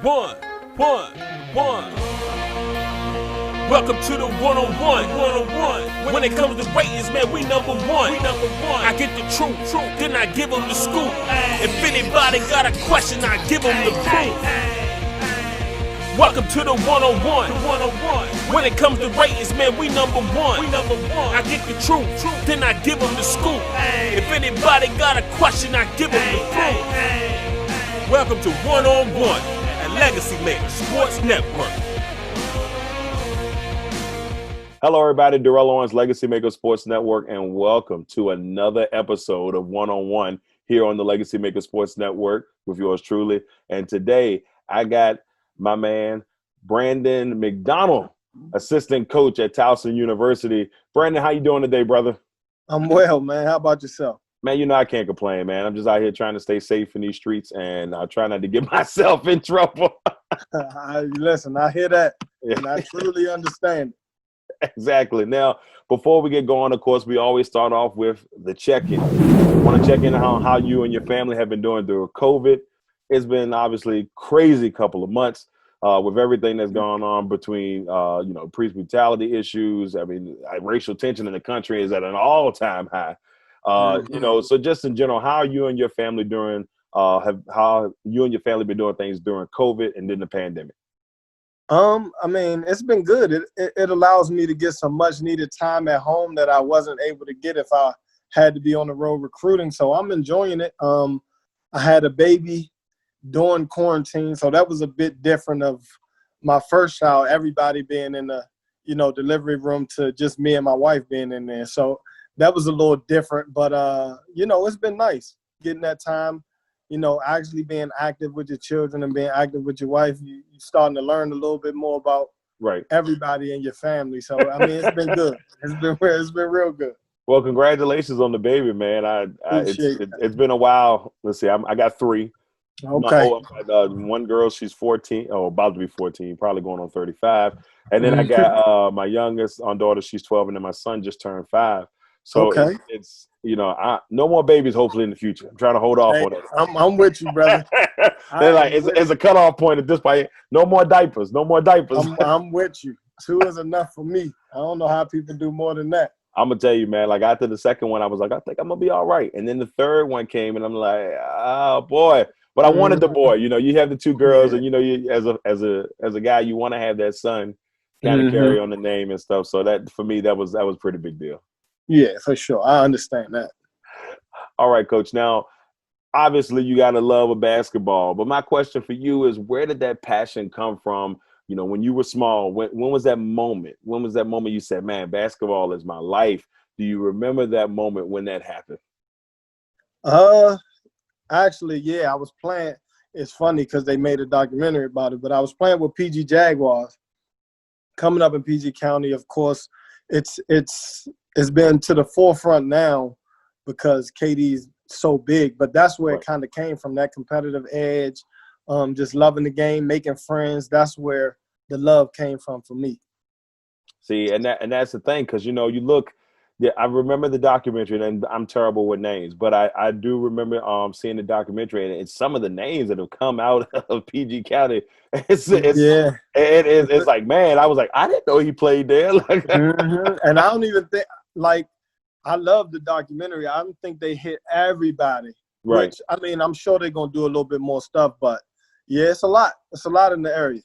One. Welcome to the one-on-one. When it comes to ratings, man, we number one. I get the truth, then I give them the scoop. If anybody got a question, I give them the proof. Welcome to the one-on-one. When it comes to ratings, man, we number one. I get the truth, then I give them the scoop. If anybody got a question, I give them the proof. Welcome to one-on-one at LegacyMaker Sports Network. Hello, everybody. Darrell Owens, LegacyMaker Sports Network, and welcome to another episode of One-on-One here on the LegacyMaker Sports Network with yours truly. And today, I got my man, Brenden McDonald, assistant coach at Towson University. Brenden, how you doing today, brother? I'm well, man. How about yourself? Man, you know I can't complain, man. I'm just out here trying to stay safe in these streets, and I try not to get myself in trouble. Listen, I hear that, and I truly understand it. Exactly. Now, before we get going, of course, we always start off with the check-in. I want to check in on how you and your family have been doing through COVID. It's been obviously crazy couple of months with everything that's going on between, police brutality issues. I mean, racial tension in the country is at an all-time high. So just in general, how are you and your family doing? How you and your family been doing things during COVID and then the pandemic? I mean, it's been good. It allows me to get some much needed time at home that I wasn't able to get if I had to be on the road recruiting. So I'm enjoying it. I had a baby during quarantine, so that was a bit different of my first child, everybody being in the, delivery room to just me and my wife being in there. So that was a little different, but it's been nice getting that time. Actually being active with your children and being active with your wife, you're starting to learn a little bit more about everybody in your family. So, I mean, it's been good. It's been real good. Well, congratulations on the baby, man. It's been a while. Let's see, I got three. Okay. One girl, she's 14, about to be 14, probably going on 35. And then I got my youngest daughter, she's 12, and then my son just turned 5. So it's no more babies, hopefully, in the future. I'm trying to hold off on it. I'm with you, brother. It's a cutoff point at this point. No more diapers. I'm with you. 2 is enough for me. I don't know how people do more than that. I'm going to tell you, man, like after the second one, I was like, I think I'm going to be all right. And then the third one came, and I'm like, oh, boy. But I wanted the boy. You have the 2 girls, and, you as a guy, you want to have that son kind of carry on the name and stuff. So that, for me, that was a pretty big deal. Yeah, for sure. I understand that. All right, Coach. Now, obviously, you got a love of basketball. But my question for you is, where did that passion come from? When you were small, when was that moment? When was that moment you said, man, basketball is my life? Do you remember that moment when that happened? Actually, yeah, I was playing. It's funny because they made a documentary about it, but I was playing with PG Jaguars. Coming up in PG County, of course, it's been to the forefront now because KD's so big, but that's where it kind of came from, that competitive edge, just loving the game, making friends. That's where the love came from for me. See, and that's the thing, because, you look, I remember the documentary, and I'm terrible with names, but I do remember seeing the documentary, and it's some of the names that have come out of PG County. It's like, man, I was like, I didn't know he played there. And I don't even think, I love the documentary. I don't think they hit everybody. Right. Which, I mean, I'm sure they're going to do a little bit more stuff, but yeah, it's a lot. It's a lot in the area.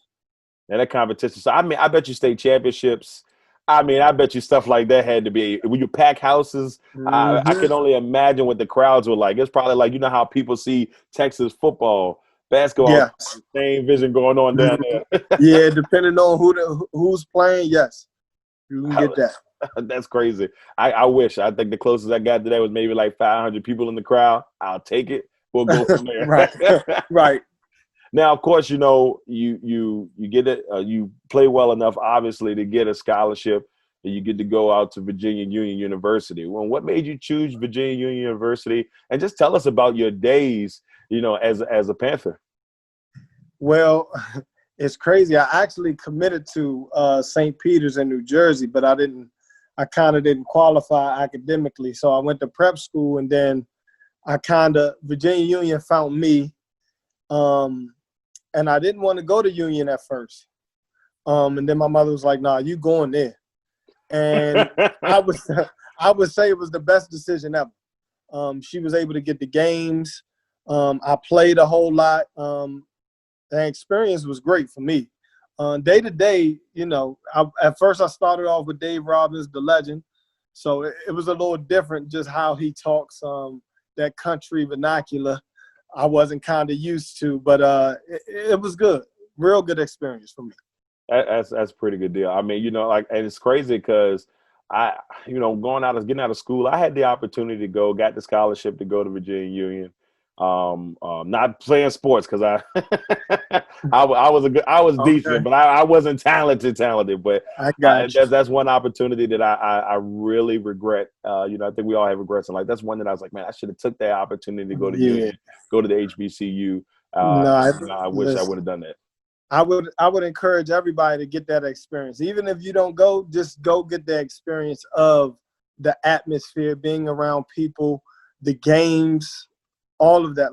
And that competition. So, I mean, I bet you state championships. I mean, I bet you stuff like that had to be, when you pack houses, I can only imagine what the crowds were like. It's probably like, how people see Texas football, basketball, same vision going on down there. Yeah, depending on who's playing, yes, you can get that. That's crazy. I wish. I think the closest I got today was maybe like 500 people in the crowd. I'll take it. We'll go from there. Right. Now, of course, you get it. You play well enough, obviously, to get a scholarship, and you get to go out to Virginia Union University. Well, what made you choose Virginia Union University? And just tell us about your days, as a Panther. Well, it's crazy. I actually committed to St. Peter's in New Jersey, but I kind of didn't qualify academically. So I went to prep school, and then Virginia Union found me. and I didn't want to go to Union at first. And then my mother was like, "Nah, you going there." And I would say it was the best decision ever. She was able to get the games. I played a whole lot. The experience was great for me. Day to day, at first I started off with Dave Robbins, the legend. So it was a little different just how he talks that country vernacular. I wasn't kind of used to, but it was good. Real good experience for me. That's a pretty good deal. I mean, and it's crazy because getting out of school, I had the opportunity to got the scholarship to go to Virginia Union. Not playing sports because I was decent, but I wasn't talented. But I got you. That's one opportunity that I really regret. I think we all have regrets, and that's one that I was like, man, I should have took that opportunity to go to Union, go to the HBCU. I wish I would have done that. I would encourage everybody to get that experience. Even if you don't go, just go get the experience of the atmosphere, being around people, the games, all of that.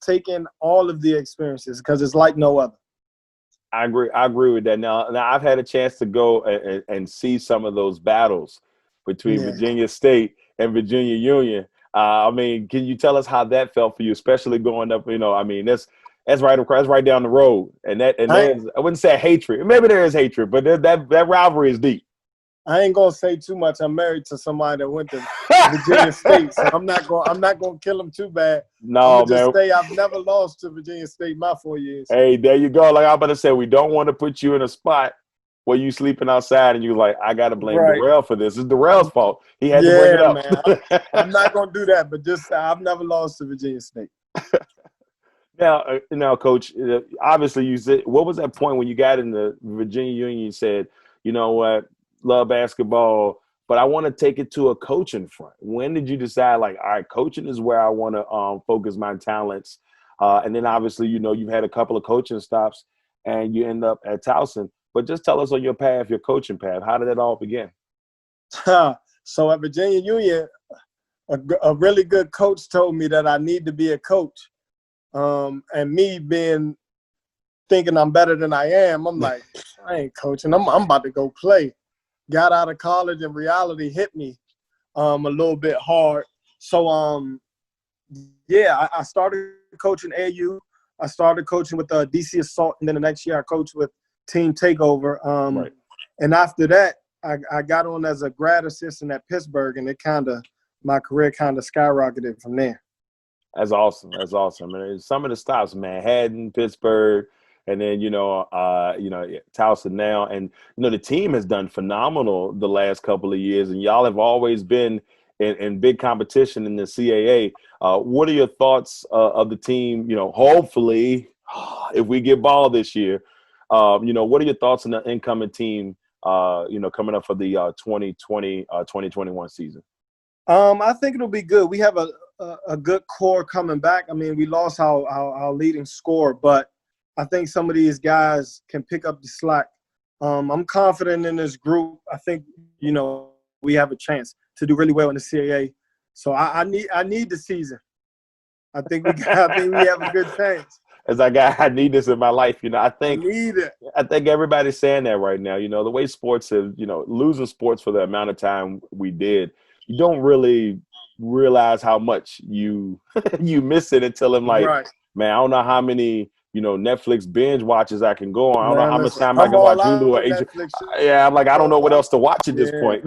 Take in all of the experiences because it's like no other. I agree with that. Now I've had a chance to go and see some of those battles between Virginia State and Virginia Union. Can you tell us how that felt for you, especially going up? That's right down the road, and I wouldn't say hatred. Maybe there is hatred, but that rivalry is deep. I ain't gonna say too much. I'm married to somebody that went to Virginia State, so I'm not gonna kill him too bad. No, I'm just say I've never lost to Virginia State my 4 years. Hey, there you go. Like I'm about to say, we don't want to put you in a spot where you sleeping outside and you're like, I gotta blame Darrell for this. It's Darrell's fault. He had to bring it up. Man. I'm not gonna do that, but just I've never lost to Virginia State. Now, Coach, obviously you said, what was that point when you got in the Virginia Union? You said, you know what, love basketball, but I want to take it to a coaching front. When did you decide, all right, coaching is where I want to focus my talents? And then obviously, you've had a couple of coaching stops and you end up at Towson. But just tell us on your path, your coaching path. How did that all begin? So at Virginia Union, a really good coach told me that I need to be a coach. And me thinking I'm better than I am, I'm like, I ain't coaching. I'm about to go play. Got out of college and reality hit me a little bit hard. So, I started coaching AU. I started coaching with DC Assault, and then the next year I coached with Team Takeover. Right. And after that, I got on as a grad assistant at Pittsburgh, and my career kind of skyrocketed from there. That's awesome. And some of the stops, Manhattan, Pittsburgh, and then, Towson now. And, the team has done phenomenal the last couple of years, and y'all have always been in big competition in the CAA. What are your thoughts of the team? Hopefully, if we get ball this year, what are your thoughts on the incoming team, coming up for the 2020-2021 season? I think it'll be good. We have a good core coming back. We lost our leading scorer, but I think some of these guys can pick up the slack. I'm confident in this group. I think, we have a chance to do really well in the CAA. So I need the season. I think we have a good chance. As I need this in my life, I need it. I think everybody's saying that right now. The way sports have, losing sports for the amount of time we did, you don't really realize how much you miss it until I'm like, man, I don't know how many Netflix binge watches I can go on. I don't know how much time I can watch Hulu or HBO. Yeah, I'm like, I don't know what else to watch at this point.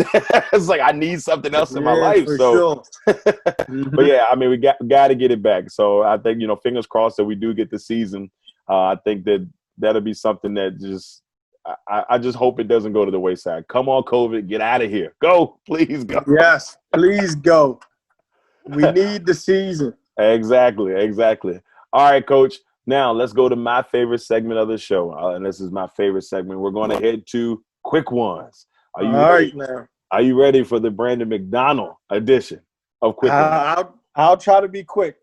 It's like I need something else in my life. So, but yeah, we got to get it back. So I think fingers crossed that we do get the season. I think that'll be something that just. I just hope it doesn't go to the wayside. Come on, COVID, get out of here. Go, please go. Yes, please go. We need the season. Exactly. All right, Coach. Now let's go to my favorite segment of the show. And this is my favorite segment. We're going to head to Quick Ones. Are you ready? Now. Are you ready for the Brenden McDonald edition of Quick Ones? I'll try to be quick.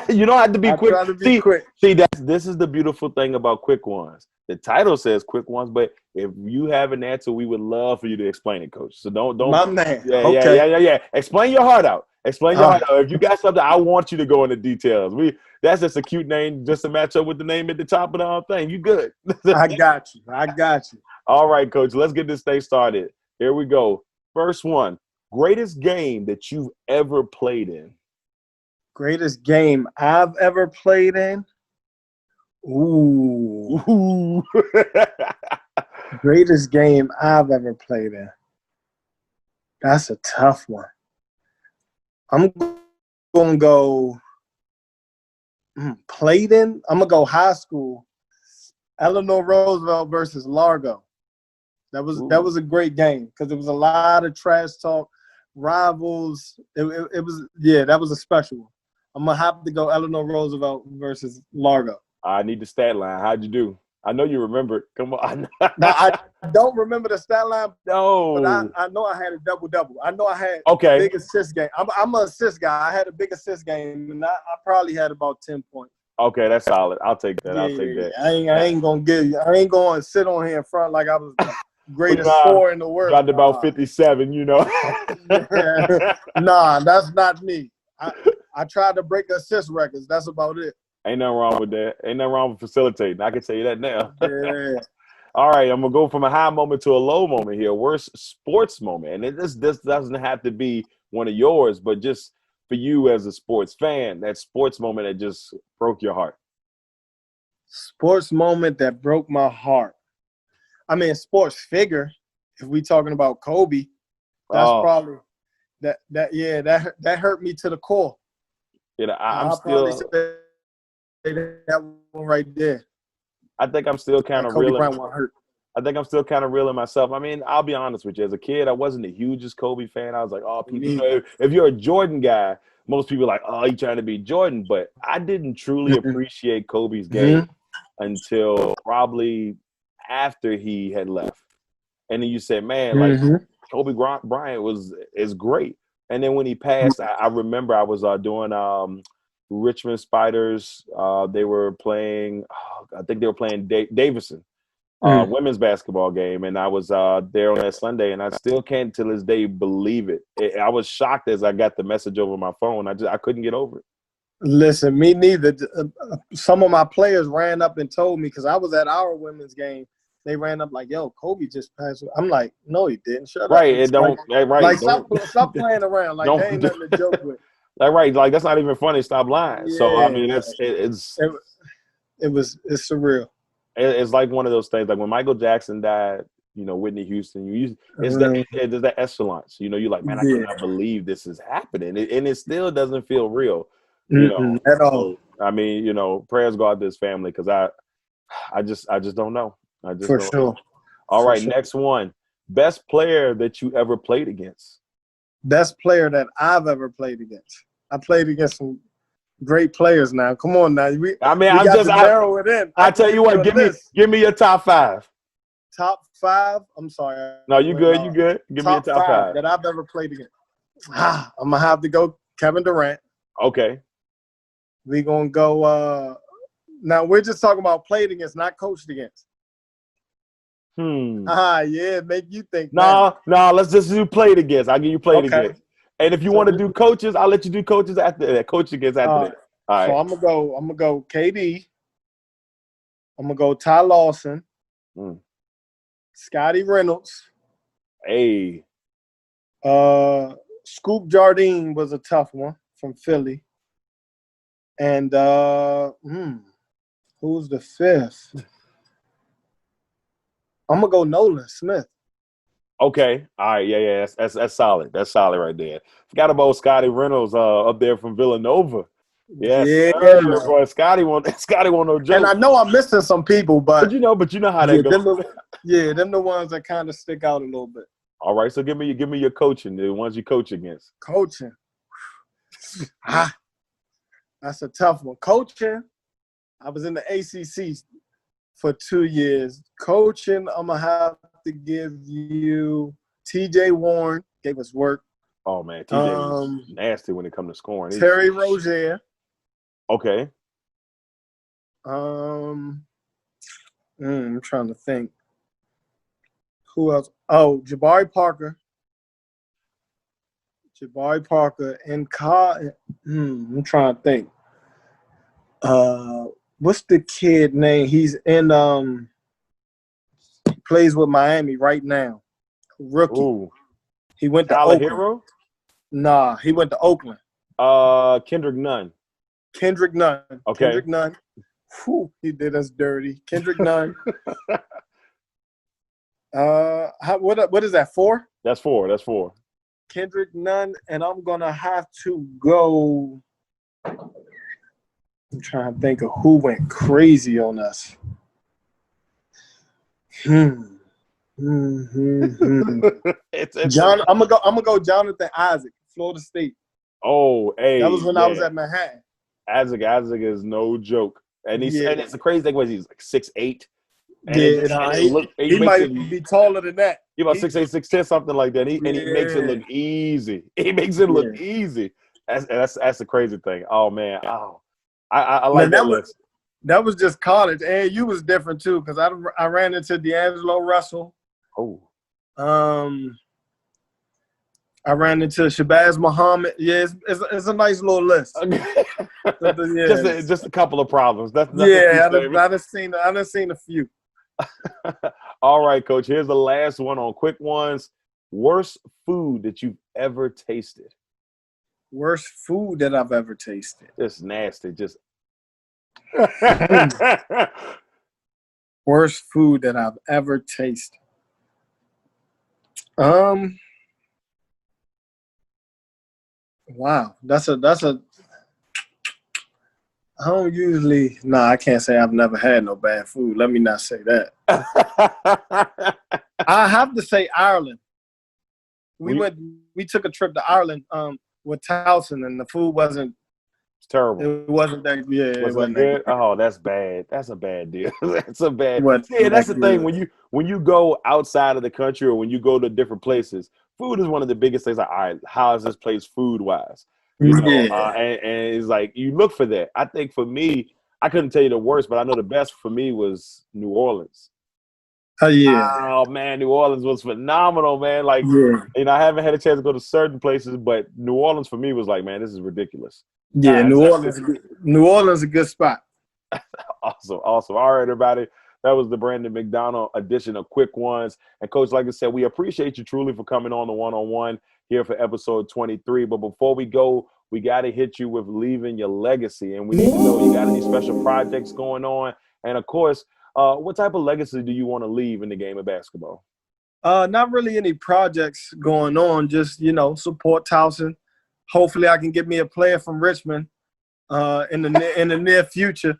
You don't have to be quick. Try to be quick. See, this is the beautiful thing about Quick Ones. The title says Quick Ones, but if you have an answer, we would love for you to explain it, Coach. So don't. My man. Yeah. Explain your heart out. Explain your heart. If you got something, I want you to go into details. That's just a cute name just to match up with the name at the top of the whole thing. You good. I got you. I got you. All right, Coach. Let's get this thing started. Here we go. First one. Greatest game that you've ever played in? Greatest game I've ever played in? Ooh. Greatest game I've ever played in. That's a tough one. I'm going to go played in. I'm going to go high school. Eleanor Roosevelt versus Largo. That was a great game because there was a lot of trash talk, rivals. It was, that was a special one. I'm going to have to go Eleanor Roosevelt versus Largo. I need the stat line. How'd you do? I know you remember it. Come on. Now, I don't remember the stat line. No. But I know I had a double-double. I know I had a big assist game. I'm an assist guy. I had a big assist game, and I probably had about 10 points. Okay, that's solid. I'll take that. Yeah, I'll take that. I ain't gonna give you. I ain't going to sit on here in front like I was the greatest scorer in the world. Dropped about 57, you know. Nah, that's not me. I tried to break assist records. That's about it. Ain't nothing wrong with that. Ain't nothing wrong with facilitating. I can tell you that now. Yeah. All right, I'm going to go from a high moment to a low moment here. Worst sports moment. And this doesn't have to be one of yours, but just for you as a sports fan, that sports moment that just broke your heart. Sports moment that broke my heart. I mean, sports figure, if we talking about Kobe, that's probably that hurt me to the core. Yeah, I'll probably say that one right there. I think I'm still kind of reeling. I think I'm still kind of reeling myself. I mean, I'll be honest with you. As a kid, I wasn't the hugest Kobe fan. I was like, oh, people. You know, if you're a Jordan guy, most people are like, oh, he's trying to be Jordan. But I didn't truly appreciate Kobe's game until probably after he had left. And then you said, man, like Kobe Bryant is great. And then when he passed, I remember I was doing Richmond Spiders. They were playing, I think they were playing Davidson, women's basketball game. And I was there on that Sunday, and I still can't to this day believe it. I was shocked as I got the message over my phone. I couldn't get over it. Listen, me neither. Some of my players ran up and told me, because I was at our women's game. They ran up like, yo, Kobe just passed. I'm like, no, he didn't. Shut up. Right. Stop playing around. Like, there ain't nothing to joke with. Like, right. Like, that's not even funny. Stop lying. Yeah. So, I mean, it's surreal. It's like one of those things. Like when Michael Jackson died, you know, Whitney Houston, there's that echelon. So, you know, you're like, man, I cannot believe this is happening. And it still doesn't feel real, you know. At all. So, I mean, you know, prayers go out to his family, because I just don't know. For sure. All right, next one. Best player that you ever played against? Best player that I've ever played against. I played against some great players now. Come on now. Narrow it in. I tell you what, give me your top five. Top five? I'm sorry. No, you good. You good. Give me your top five that I've ever played against. I'm going to have to go Kevin Durant. Okay. We're going to go now we're just talking about played against, not coached against. Yeah, make you think. No, let's just do played against. I'll give you played against. And if you want to do coaches, I'll let you do coaches after that. Coach against after that. All right. So I'm gonna go KD. I'm gonna go Ty Lawson. Scotty Reynolds. Hey. Scoop Jardine was a tough one from Philly. And who's the fifth? I'm gonna go Nolan Smith. Okay. All right. Yeah. That's solid. That's solid right there. Forgot about Scotty Reynolds up there from Villanova. Yes, boy. Scotty won't no joke. And I know I'm missing some people, but you know how that goes. Them the ones that kind of stick out a little bit. All right. So give me your coaching. The ones you coach against. Coaching. That's a tough one. Coaching. I was in the ACC for 2 years. Coaching, I'm going to have to give you TJ Warren. Gave us work. Oh, man. TJ was nasty when it comes to scoring. Terry Rozier. Okay. I'm trying to think. Who else? Oh, Jabari Parker. Jabari Parker in car. I'm trying to think. What's the kid name? He's in he plays with Miami right now. Rookie. Ooh. He went to Tyler Oakland. Hero? Nah, he went to Oakland. Kendrick Nunn. Kendrick Nunn. Okay. Kendrick Nunn. Whew, he did us dirty. Kendrick Nunn. What is that, 4? That's 4. That's 4. Kendrick Nunn, and I'm gonna have to go. I'm trying to think of who went crazy on us. John, I'm gonna go Jonathan Isaac, Florida State. Oh, hey. That was when I was at Manhattan. Isaac is no joke. And and it's a crazy thing was he's like 6'8". He might be taller than that. He about 6'8", 6'10", something like that. And he makes it look easy. He makes it look easy. That's the crazy thing. Oh man. Oh, I like that list. That was just college. And you was different too, because I ran into D'Angelo Russell. Oh. I ran into Shabazz Muhammad. Yeah, it's a nice little list. Just a couple of problems. That's I done seen a few. All right, Coach. Here's the last one on quick ones. Worst food that you've ever tasted. Worst food that I've ever tasted. Just nasty. Just worst food that I've ever tasted. Wow, that's a. I don't usually. I can't say I've never had no bad food. Let me not say that. I have to say Ireland. We took a trip to Ireland with Towson, and the food wasn't. It's terrible. It wasn't that. Yeah, it wasn't good. Oh, that's bad. That's a bad deal. That's a bad. Yeah, that's the thing when you go outside of the country or when you go to different places. Food is one of the biggest things. Like, all right, how is this place food wise? You know, and it's like you look for that. I think for me, I couldn't tell you the worst, but I know the best for me was New Orleans. Oh yeah. Oh man, New Orleans was phenomenal, man. Like, you know, I haven't had a chance to go to certain places, but New Orleans for me was like, man, this is ridiculous. Yeah, New Orleans is a good spot. Awesome. All right, everybody. That was the Brenden McDonald edition of Quick Ones. And Coach, like I said, we appreciate you truly for coming on the one-on-one here for episode 23. But before we go, we got to hit you with leaving your legacy. And we need to know you got any special projects going on. And of course, what type of legacy do you want to leave in the game of basketball? Not really any projects going on. Just, support Towson. Hopefully I can get me a player from Richmond in the near future.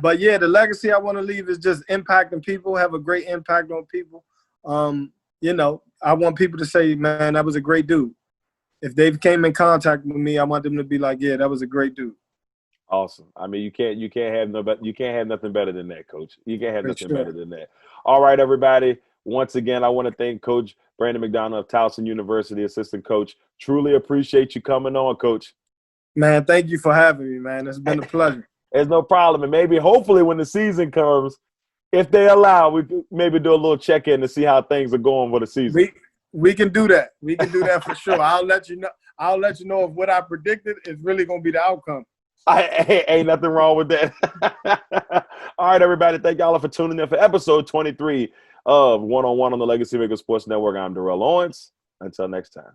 But yeah, the legacy I want to leave is just impacting people, have a great impact on people. I want people to say, man, that was a great dude. If they came in contact with me, I want them to be like, yeah, that was a great dude. Awesome. I mean, you can't have nothing better than that, Coach. You can't have nothing better than that. All right, everybody. Once again, I want to thank Coach Brenden McDonald of Towson University, assistant coach. Truly appreciate you coming on, Coach. Man, thank you for having me, man. It's been a pleasure. There's no problem. And maybe, hopefully, when the season comes, if they allow, we could maybe do a little check-in to see how things are going for the season. We can do that. We can do that for sure. I'll let you know. I'll let you know if what I predicted is really going to be the outcome. Ain't nothing wrong with that. All right, everybody. Thank y'all for tuning in for episode 23 of One-on-One on the LegacyMaker Sports Network. I'm Darrell Owens. Until next time.